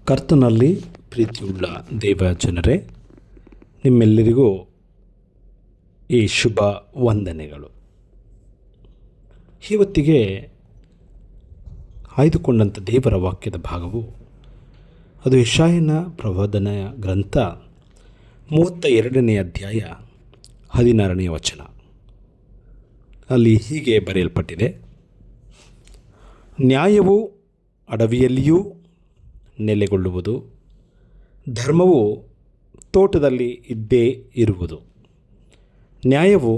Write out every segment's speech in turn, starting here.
ಕರ್ತನಲ್ಲಿ ಪ್ರೀತಿಯುಳ್ಳ ದೇವ ಜನರೇ, ನಿಮ್ಮೆಲ್ಲರಿಗೂ ಈ ಶುಭ ವಂದನೆಗಳು. ಇವತ್ತಿಗೆ ಆಯ್ದುಕೊಂಡಂಥ ದೇವರ ವಾಕ್ಯದ ಭಾಗವು ಅದು ಯೆಶಾಯನ ಪ್ರವಾದನೆಯ ಗ್ರಂಥ 32ನೇ ಅಧ್ಯಾಯ 16ನೇ ವಚನ. ಅಲ್ಲಿ ಹೀಗೆ ಬರೆಯಲ್ಪಟ್ಟಿದೆ: ನ್ಯಾಯವು ಅಡವಿಯಲ್ಲಿಯೂ ನೆಲೆಗೊಳ್ಳುವುದು, ಧರ್ಮವು ತೋಟದಲ್ಲಿ ಇದ್ದೇ ಇರುವುದು. ನ್ಯಾಯವು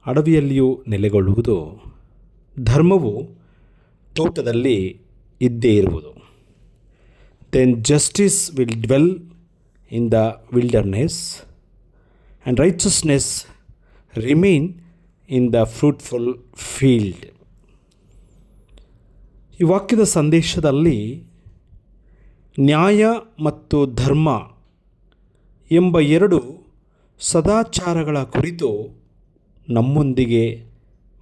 ಅಡವಿಯಲ್ಲಿಯೂ ನೆಲೆಗೊಳ್ಳುವುದು, ಧರ್ಮವು ತೋಟದಲ್ಲಿ ಇದ್ದೇ ಇರುವುದು. Then justice will dwell in the wilderness and righteousness remain in the fruitful field. ಈ ವಾಕ್ಯದ ಸಂದೇಶದಲ್ಲಿ ನ್ಯಾಯ ಮತ್ತು ಧರ್ಮ ಎಂಬ ಎರಡು ಸದಾಚಾರಗಳ ಕುರಿತು ನಮ್ಮೊಂದಿಗೆ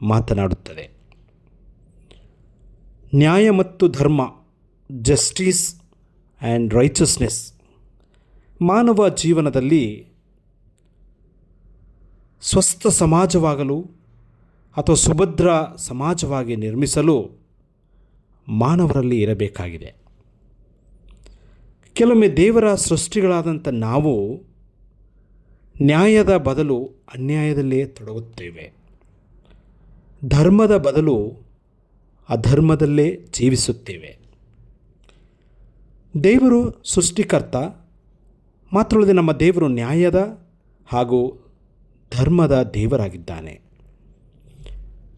ಮಾತನಾಡುತ್ತದೆ. ನ್ಯಾಯ ಮತ್ತು ಧರ್ಮ, ಜಸ್ಟಿಸ್ ಆ್ಯಂಡ್ ರೈಚಸ್ನೆಸ್, ಮಾನವ ಜೀವನದಲ್ಲಿ ಸ್ವಸ್ಥ ಸಮಾಜವಾಗಲು ಅಥವಾ ಸುಭದ್ರ ಸಮಾಜವಾಗಿ ನಿರ್ಮಿಸಲು ಮಾನವರಲ್ಲಿ ಇರಬೇಕಾಗಿದೆ. ಕೆಲವೊಮ್ಮೆ ದೇವರ ಸೃಷ್ಟಿಗಳಾದಂಥ ನಾವು ನ್ಯಾಯದ ಬದಲು ಅನ್ಯಾಯದಲ್ಲೇ ತೊಡಗುತ್ತೇವೆ. ಧರ್ಮದ ಬದಲು ಅಧರ್ಮದಲ್ಲೇ ಜೀವಿಸುತ್ತೇವೆ. ದೇವರು ಸೃಷ್ಟಿಕರ್ತ ಮಾತ್ರವಲ್ಲದೆ ನಮ್ಮ ದೇವರು ನ್ಯಾಯದ ಹಾಗೂ ಧರ್ಮದ ದೇವರಾಗಿದ್ದಾನೆ.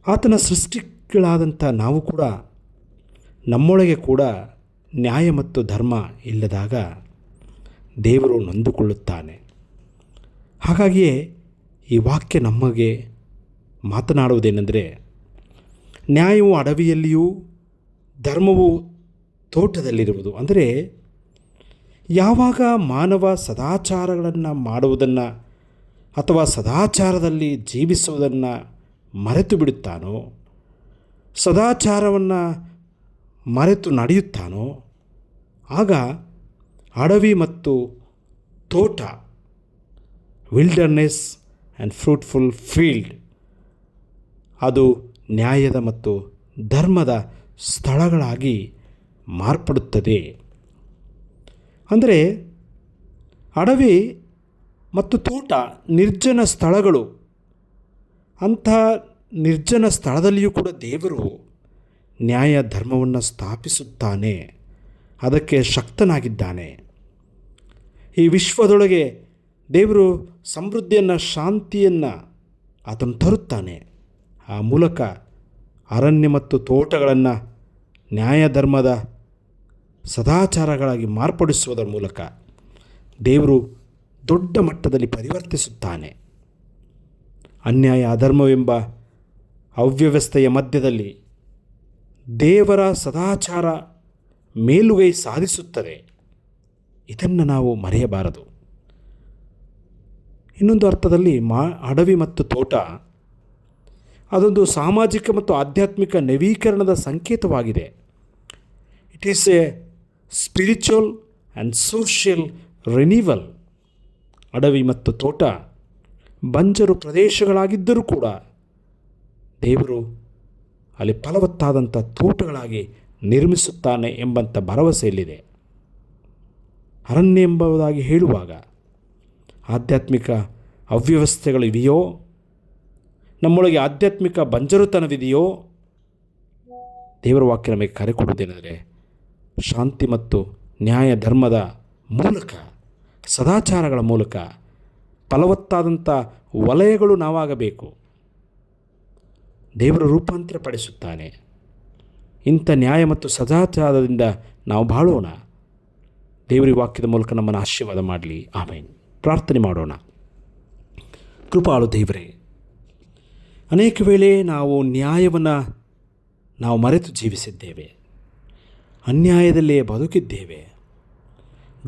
ಆತನ ಸೃಷ್ಟಿಗಳಾದಂಥ ನಾವು ಕೂಡ ನಮ್ಮೊಳಗೆ ಕೂಡ ನ್ಯಾಯ ಮತ್ತು ಧರ್ಮ ಇಲ್ಲದಾಗ ದೇವರು ನೊಂದುಕೊಳ್ಳುತ್ತಾನೆ. ಹಾಗಾಗಿಯೇ ಈ ವಾಕ್ಯ ನಮಗೆ ಮಾತನಾಡುವುದೇನೆಂದರೆ, ನ್ಯಾಯವು ಅಡವಿಯಲ್ಲಿಯೂ ಧರ್ಮವು ತೋಟದಲ್ಲಿರುವುದು. ಅಂದರೆ ಯಾವಾಗ ಮಾನವ ಸದಾಚಾರಗಳನ್ನು ಮಾಡುವುದನ್ನು ಅಥವಾ ಸದಾಚಾರದಲ್ಲಿ ಜೀವಿಸುವುದನ್ನು ಮರೆತು ಬಿಡುತ್ತಾನೋ, ಸದಾಚಾರವನ್ನು ಮರೆತು ನಡೆಯುತ್ತಾನೋ, ಆಗ ಅಡವಿ ಮತ್ತು ತೋಟ, ವಿಲ್ಡರ್ನೆಸ್ ಆ್ಯಂಡ್ ಫ್ರೂಟ್ಫುಲ್ ಫೀಲ್ಡ್, ಅದು ನ್ಯಾಯದ ಮತ್ತು ಧರ್ಮದ ಸ್ಥಳಗಳಾಗಿ ಮಾರ್ಪಡುತ್ತದೆ. ಅಂದರೆ ಅಡವಿ ಮತ್ತು ತೋಟ ನಿರ್ಜನ ಸ್ಥಳಗಳು. ಅಂಥ ನಿರ್ಜನ ಸ್ಥಳದಲ್ಲಿಯೂ ಕೂಡ ದೇವರು ನ್ಯಾಯ ಧರ್ಮವನ್ನು ಸ್ಥಾಪಿಸುತ್ತಾನೆ, ಅದಕ್ಕೆ ಶಕ್ತನಾಗಿದ್ದಾನೆ. ಈ ವಿಶ್ವದೊಳಗೆ ದೇವರು ಸಮೃದ್ಧಿಯನ್ನು, ಶಾಂತಿಯನ್ನು ಆತನು ತರುತ್ತಾನೆ. ಆ ಮೂಲಕ ಅರಣ್ಯ ಮತ್ತು ತೋಟಗಳನ್ನು ನ್ಯಾಯ ಧರ್ಮದ ಸದಾಚಾರಗಳಾಗಿ ಮಾರ್ಪಡಿಸುವುದರ ಮೂಲಕ ದೇವರು ದೊಡ್ಡ ಮಟ್ಟದಲ್ಲಿ ಪರಿವರ್ತಿಸುತ್ತಾನೆ. ಅನ್ಯಾಯ, ಅಧರ್ಮವೆಂಬ ಅವ್ಯವಸ್ಥೆಯ ಮಧ್ಯದಲ್ಲಿ ದೇವರ ಸದಾಚಾರ ಮೇಲುಗೈ ಸಾಧಿಸುತ್ತದೆ. ಇದನ್ನು ನಾವು ಮರೆಯಬಾರದು. ಇನ್ನೊಂದು ಅರ್ಥದಲ್ಲಿ ಅಡವಿ ಮತ್ತು ತೋಟ ಅದೊಂದು ಸಾಮಾಜಿಕ ಮತ್ತು ಆಧ್ಯಾತ್ಮಿಕ ನವೀಕರಣದ ಸಂಕೇತವಾಗಿದೆ. It is a spiritual and social renewal. ಅಡವಿ ಮತ್ತು ತೋಟ ಬಂಜರು ಪ್ರದೇಶಗಳಾಗಿದ್ದರೂ ಕೂಡ ದೇವರು ಅಲ್ಲಿ ಫಲವತ್ತಾದಂಥ ತೋಟಗಳಾಗಿ ನಿರ್ಮಿಸುತ್ತಾನೆ ಎಂಬಂಥ ಭರವಸೆಯಲ್ಲಿದೆ. ಅರಣ್ಯ ಎಂಬುದಾಗಿ ಹೇಳುವಾಗ ಆಧ್ಯಾತ್ಮಿಕ ಅವ್ಯವಸ್ಥೆಗಳಿವೆಯೋ, ನಮ್ಮೊಳಗೆ ಆಧ್ಯಾತ್ಮಿಕ ಬಂಜರುತನವಿದೆಯೋ, ದೇವರ ವಾಕ್ಯ ನಮಗೆ ಕರೆ ಕೊಡುವುದೇನೆಂದರೆ, ಶಾಂತಿ ಮತ್ತು ನ್ಯಾಯ ಧರ್ಮದ ಮೂಲಕ, ಸದಾಚಾರಗಳ ಮೂಲಕ ಫಲವತ್ತಾದಂಥ ವಲಯಗಳು ನಾವಾಗಬೇಕು. ದೇವರು ರೂಪಾಂತರ ಪಡಿಸುತ್ತಾನೆ. ಇಂಥ ನ್ಯಾಯ ಮತ್ತು ಸದಾಚಾರದಿಂದ ನಾವು ಬಾಳೋಣ. ದೇವರ ವಾಕ್ಯದ ಮೂಲಕ ನಮ್ಮನ್ನು ಆಶೀರ್ವಾದ ಮಾಡಲಿ. ಆಮೇನ್. ಪ್ರಾರ್ಥನೆ ಮಾಡೋಣ. ಕೃಪಾಳು ದೇವರೇ, ಅನೇಕ ವೇಳೆ ನಾವು ನ್ಯಾಯವನ್ನು ಮರೆತು ಜೀವಿಸಿದ್ದೇವೆ, ಅನ್ಯಾಯದಲ್ಲೇ ಬದುಕಿದ್ದೇವೆ.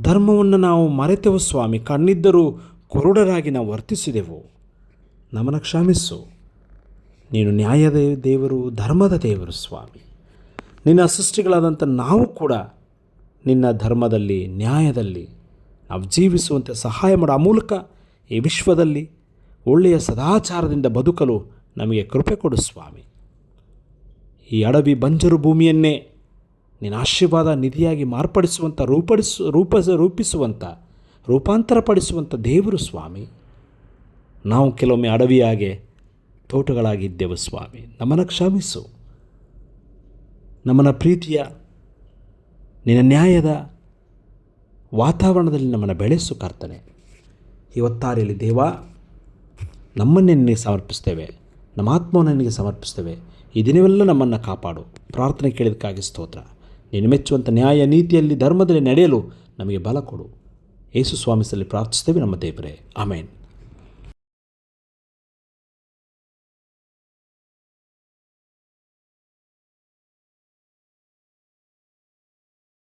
ಧರ್ಮವನ್ನು ನಾವು ಮರೆತೆವು ಸ್ವಾಮಿ. ಕಣ್ಣಿದ್ದರೂ ಕುರುಡರಾಗಿ ನಾವು ವರ್ತಿಸಿದೆವು. ನಮ್ಮನ್ನು ಕ್ಷಮಿಸು. ನೀನು ನ್ಯಾಯದ ದೇವರು, ಧರ್ಮದ ದೇವರು ಸ್ವಾಮಿ. ನಿನ್ನ ಸೃಷ್ಟಿಗಳಾದಂಥ ನಾವು ಕೂಡ ನಿನ್ನ ಧರ್ಮದಲ್ಲಿ, ನ್ಯಾಯದಲ್ಲಿ ನಾವು ಜೀವಿಸುವಂತೆ ಸಹಾಯ ಮಾಡೋ. ಆ ಮೂಲಕ ಈ ವಿಶ್ವದಲ್ಲಿ ಒಳ್ಳೆಯ ಸದಾಚಾರದಿಂದ ಬದುಕಲು ನಮಗೆ ಕೃಪೆ ಕೊಡು ಸ್ವಾಮಿ. ಈ ಅಡವಿ ಬಂಜರು ಭೂಮಿಯನ್ನೇ ನಿನ್ನ ಆಶೀರ್ವಾದ ನಿಧಿಯಾಗಿ ಮಾರ್ಪಡಿಸುವಂಥ, ರೂಪಿಸುವಂಥ, ರೂಪಾಂತರಪಡಿಸುವಂಥ ದೇವರು ಸ್ವಾಮಿ. ನಾವು ಕೆಲವೊಮ್ಮೆ ಅಡವಿಯಾಗೆ, ತೋಟಗಳಾಗಿದ್ದೆವು ಸ್ವಾಮಿ. ನಮ್ಮನ್ನು ಕ್ಷಮಿಸು. ನಮ್ಮನ್ನು ಪ್ರೀತಿಯ, ನಿನ್ನ ನ್ಯಾಯದ ವಾತಾವರಣದಲ್ಲಿ ನಮ್ಮನ್ನು ಬೆಳೆಸು ಕರ್ತನೆ. ಈ ಹೊತ್ತಾರೆಯಲ್ಲಿ ದೇವ, ನಮ್ಮನ್ನೇ ನಿನಗೆ ಸಮರ್ಪಿಸ್ತೇವೆ, ನಮ್ಮ ಆತ್ಮವನ್ನು ನಿನಗೆ ಸಮರ್ಪಿಸ್ತೇವೆ. ಈ ದಿನವೆಲ್ಲ ನಮ್ಮನ್ನು ಕಾಪಾಡು. ಪ್ರಾರ್ಥನೆ ಕೇಳಿದಕ್ಕಾಗಿ ಸ್ತೋತ್ರ. ನೀನು ಮೆಚ್ಚುವಂಥ ನ್ಯಾಯ, ನೀತಿಯಲ್ಲಿ, ಧರ್ಮದಲ್ಲಿ ನಡೆಯಲು ನಮಗೆ ಬಲ ಕೊಡು. ಯೇಸು ಸ್ವಾಮಿಸಲ್ಲಿ ಪ್ರಾರ್ಥಿಸ್ತೇವೆ ನಮ್ಮ ದೇವರೇ. ಆಮೇನ್.